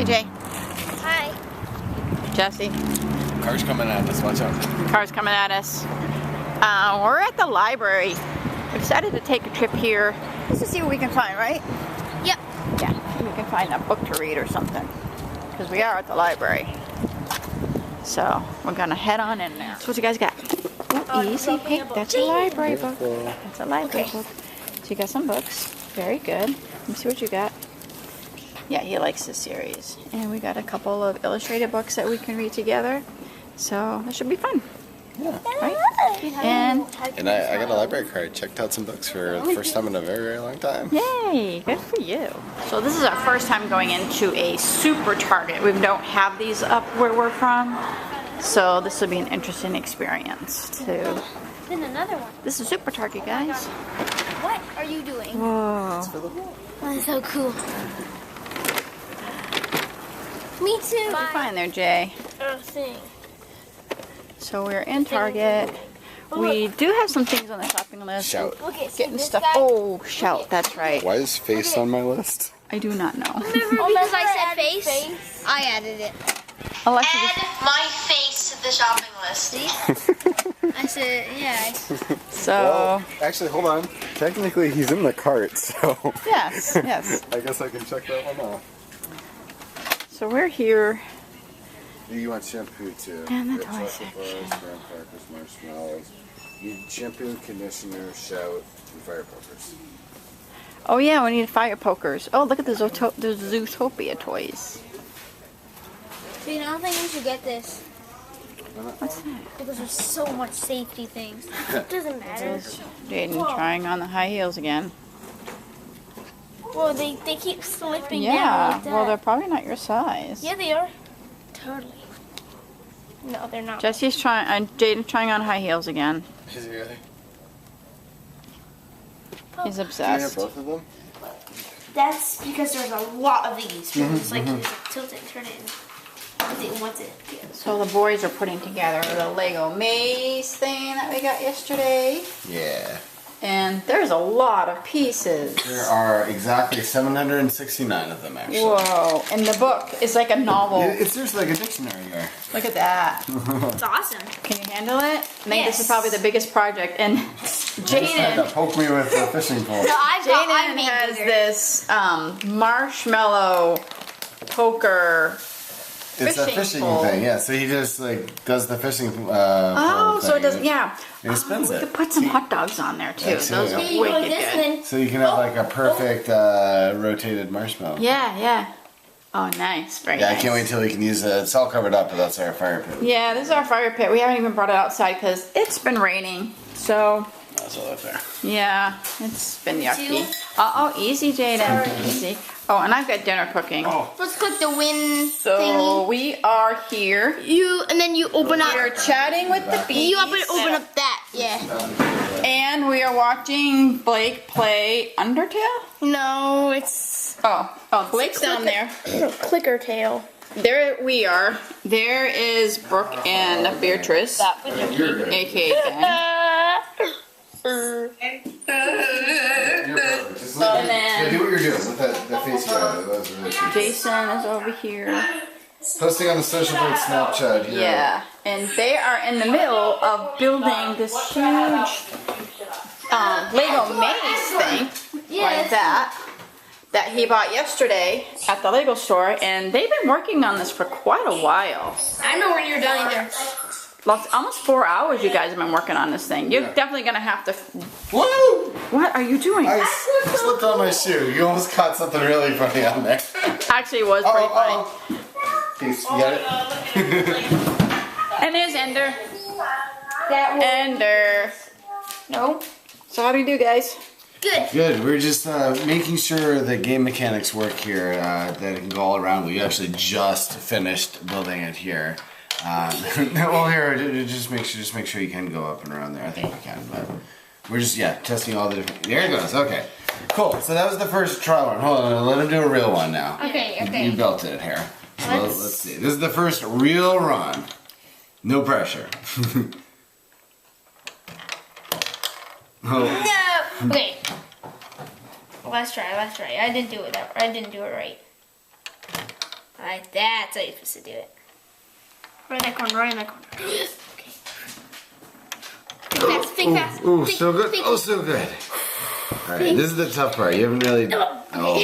Hey, Jay. Hi. Jesse. Car's coming at us, watch out. Car's coming at us. We're at the library. We decided to take a trip here just to see what we can find, right? Yep. Yeah, see if we can find a book to read or something. Because we are at the library. So, we're gonna head on in there. So what you guys got? Oh, easy pick. That's a library book. That's a library book. So you got some books. Very good. Let me see what you got. Yeah, he likes this series. And we got a couple of illustrated books that we can read together. So that should be fun. Yeah. Right? And I got a library card. Checked out some books for the first time in a very, very long time. yay, good for you. So this is our first time going into a super Target. We don't have these up where we're from. So this will be an interesting experience too. Then another one. This is super Target, guys. What are you doing? Whoa. That's so cool. Me too. What you find there, Jay? Thing. So we're in Target. We do have some things on the shopping list. Shout. Look at Getting stuff. Oh, shout. That's right. Why is face on my list? I do not know. Because I said face, I added it. Alexa, Add my face to the shopping list. I said, yeah. so Well, actually, hold on. Technically, he's in the cart, so yes, yes. I guess I can check that one off. So we're here. You want shampoo too? And the You got toy chocolate bars, graham crackers, marshmallows. You need shampoo, conditioner, shout, and fire pokers. Oh yeah, we need fire pokers. Oh, look at the Zootopia toys. See, I don't think we should get this. What's that? Because there's so much safety things. It doesn't matter. Jaden trying on the high heels again. Well, they keep slipping down Yeah, like that. well they're probably not your size. Yeah, they are. Totally. No, they're not. Jesse's trying, Jaden's trying on high heels again. Is he really? He's Do you have obsessed. both of them? That's because there's a lot of these. It's like you just tilt it and turn it and once it. So the boys are putting together the Lego maze thing that we got yesterday. Yeah. And there's a lot of pieces. There are exactly 769 of them, actually. Whoa, and the book is like a novel. It's just like a dictionary here. Look at that. It's awesome. Can you handle it? I think this is Yes. probably the biggest project. And Had Jaden, to poke me with a fishing pole. No, I Jaden made has bigger. this marshmallow poker It's a fishing pole. thing, yeah. So he just like does the fishing. Oh, pole so it thing. doesn't, yeah. And it spins We it. could put some hot dogs on there too. That's Those it. are Here you go, wicked this good. one. So you can have like a perfect rotated marshmallow. Yeah, yeah. Oh, nice. Very Yeah, nice. I can't wait till we can use it. It's all covered up, but that's our fire pit. Yeah, this is our fire pit. We haven't even brought it outside because it's been raining. So, That's all up there. yeah, it's been yucky. Uh-oh, easy, Jaden. Easy. Oh, and I've got dinner cooking. Oh, Let's click the win So, thingy. we are here. And then you open up. We're chatting with the bees. You open up that. Yeah. And we are watching Blake play Undertale? No, it's Oh, Blake's down there. clicker tail. There we are. There is Brooke and Beatrice, aka Ben. just look, And then- do what you're doing with that face you had. That was really cute. Jason is over here. Posting on the social board Snapchat here. Yeah, and they are in the middle of building this huge Lego maze thing, like that he bought yesterday at the Lego store, and they've been working on this for quite a while. I know when you're done either. Almost 4 hours you guys have been working on this thing. You're definitely gonna have to. Woo! What are you doing? I slipped on my shoe. You almost caught something really funny on there. Actually, it was pretty funny. Peace, you get it? And there's Ender. That was Ender. no. So how do you do, guys? Good. Good. We're just making sure the game mechanics work here, that it can go all around. We actually just finished building it here. Well, here, just make sure you can go up and around there. I think we can, but we're just testing all the different. There it goes. Okay, cool. So that was the first trial one. Hold on, let him do a real one now. Okay. You built it here. So let's see. This is the first real run. No pressure. Oh. No. Okay. Let's try. I didn't do it right. That's how you're supposed to do it. Right in that corner, right in that corner. Okay. Think fast. Ooh, Think, so good. think. Oh, so good. All right, this is the tough part. You haven't really. No. Oh.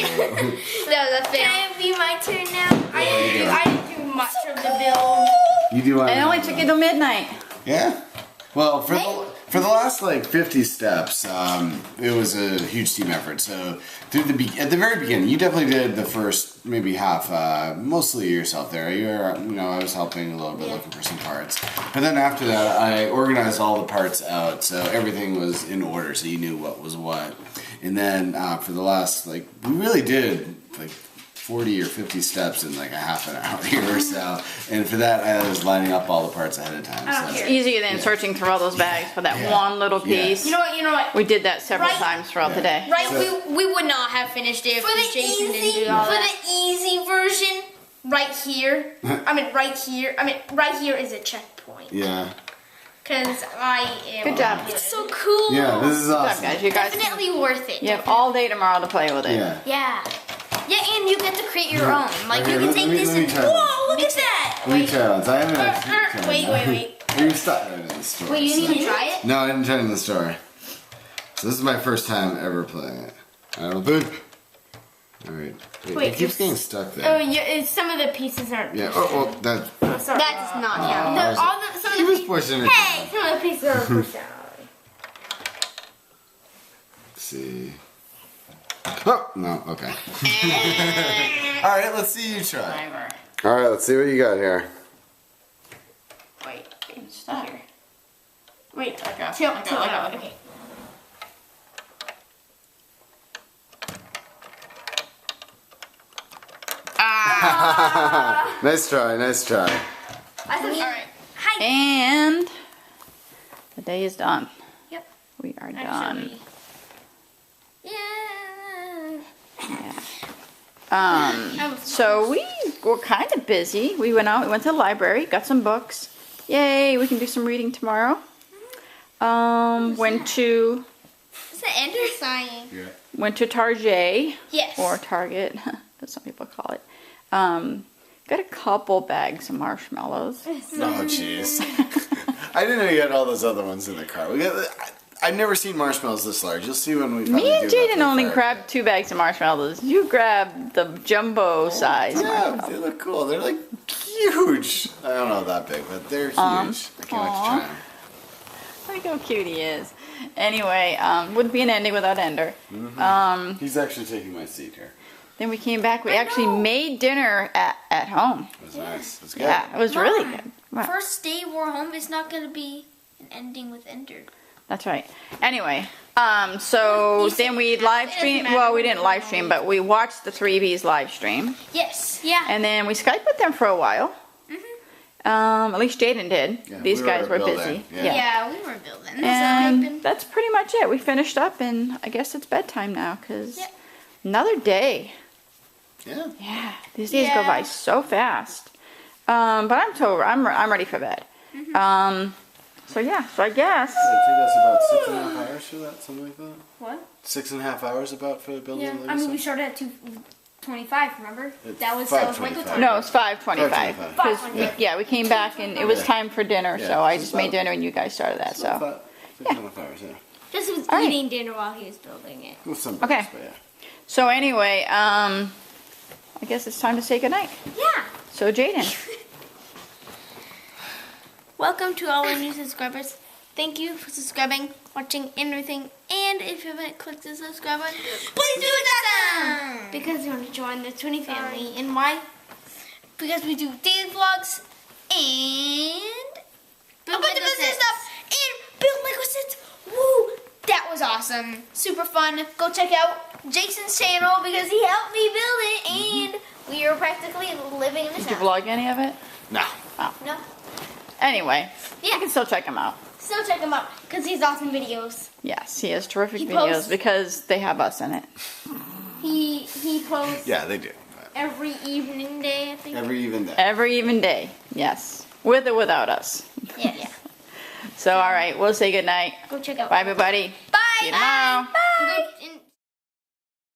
That's fair. Can it be my turn now? Yeah. I didn't do much of the build. You do want. It only took you till midnight. Yeah. Well, for the last like 50 steps, it was a huge team effort. So at the very beginning, you definitely did the first maybe half, mostly yourself there. I was helping a little bit, looking for some parts. But then after that, I organized all the parts out, so everything was in order, so you knew what was what. And then for the last we really did 40 or 50 steps in like a half an hour here or so. And for that, I was lining up all the parts ahead of time. So. It's easier than searching through all those bags for that one little piece. You know what? We did that several times throughout the day. Right, we would not have finished it if Jason didn't do all that. For the easy version, right here is a checkpoint. Yeah. Because I am. Good job. It's so cool. Yeah, this is Good awesome. job, guys. You guys Definitely worth it. You have all day tomorrow to play with it. Yeah. Yeah. Yeah, and you get to create your own. Like, Okay, you can let take me this and. try Whoa, look at that! Let me try once. I haven't actually tried Wait. You stopped in the store. Wait, you didn't even try it? No, I didn't try it in the store. So this is my first time ever playing it. I don't think. Alright. Wait, It keeps getting stuck there. Oh, yeah, some of the pieces aren't. Yeah, well, that. That does not count. Some He of was the pushing it. Hey, some of the pieces are pushed out. Let's see. Oh, no, okay. Alright, let's see you try. Alright, let's see what you got here. Wait, Stop. here. Wait, Okay. chill. Okay. Okay. Nice try. Alright. Hi. And the day is done. Yep. We are done. Actually. Yeah. So we were kind of busy. We went to the library, got some books. Yay, we can do some reading tomorrow. Went to It's an ender sign. Yeah. went to Target. Yes. Or Target, as some people call it. Got a couple bags of marshmallows. Oh, jeez. I didn't know you had all those other ones in the car. I've never seen marshmallows this large. You'll see when we finally Me and do it Jaden up only there. grabbed 2 bags of marshmallows. You grabbed the jumbo size. Yeah, they look cool. They're like huge. I don't know that big, but they're huge. I can't wait to try them. Look how cute he is. Anyway, wouldn't be an ending without Ender. He's actually taking my seat here. Then we came back. We actually made dinner at home. It was nice. It was good. Yeah, it was really good. Wow. First day we're home is not going to be an ending with ender. That's right. Anyway, so then we live streamed. Well, we didn't live stream, but we watched the 3Bs live stream. Yes. Yeah. And then we Skyped with them for a while. At least Jaden did. Yeah, These we guys were were building, busy. Yeah, we were building. And that's pretty much it. We finished up, and I guess it's bedtime now because another day. Yeah. Yeah, these days go by so fast. But I'm ready for bed. So yeah, so I guess. It took us about 6.5 hours for that, something like that. What? 6.5 hours about for the building. Yeah. like I mean, you we said? started at 2:25. Remember? It's That was 5:25. Michael time. No, it's 5:25. 5:25. 5:25. Yeah, we came back and it was time for dinner, so I just made dinner and you guys started that. So 6.5 hours, yeah. Just was All right. eating dinner while he was building it. With some Okay. breaks, but yeah. so anyway, I guess it's time to say goodnight. Yeah. So Jaden, Welcome to all our new subscribers. Thank you for subscribing, watching, and everything. And if you haven't clicked the subscribe button, please do that! Because you want to join the 20 family. And why? Because we do daily vlogs and build Lego sets. And build Lego sets. Woo! That was awesome. Super fun. Go check out Jason's channel because he helped me build it. And we are practically living in this did you house. vlog any of it? No. No? Anyway, you Yeah. can still check him out. Still check him out because he's awesome videos. Yes, he has terrific He videos posts- because they have us in it. He posts Yeah, they do. but every evening day, I think. Every even day. Every even day, yes, with or without us. Yeah. So all right, we'll say goodnight. Go check out. Bye, everybody. Bye. See you tomorrow. Bye.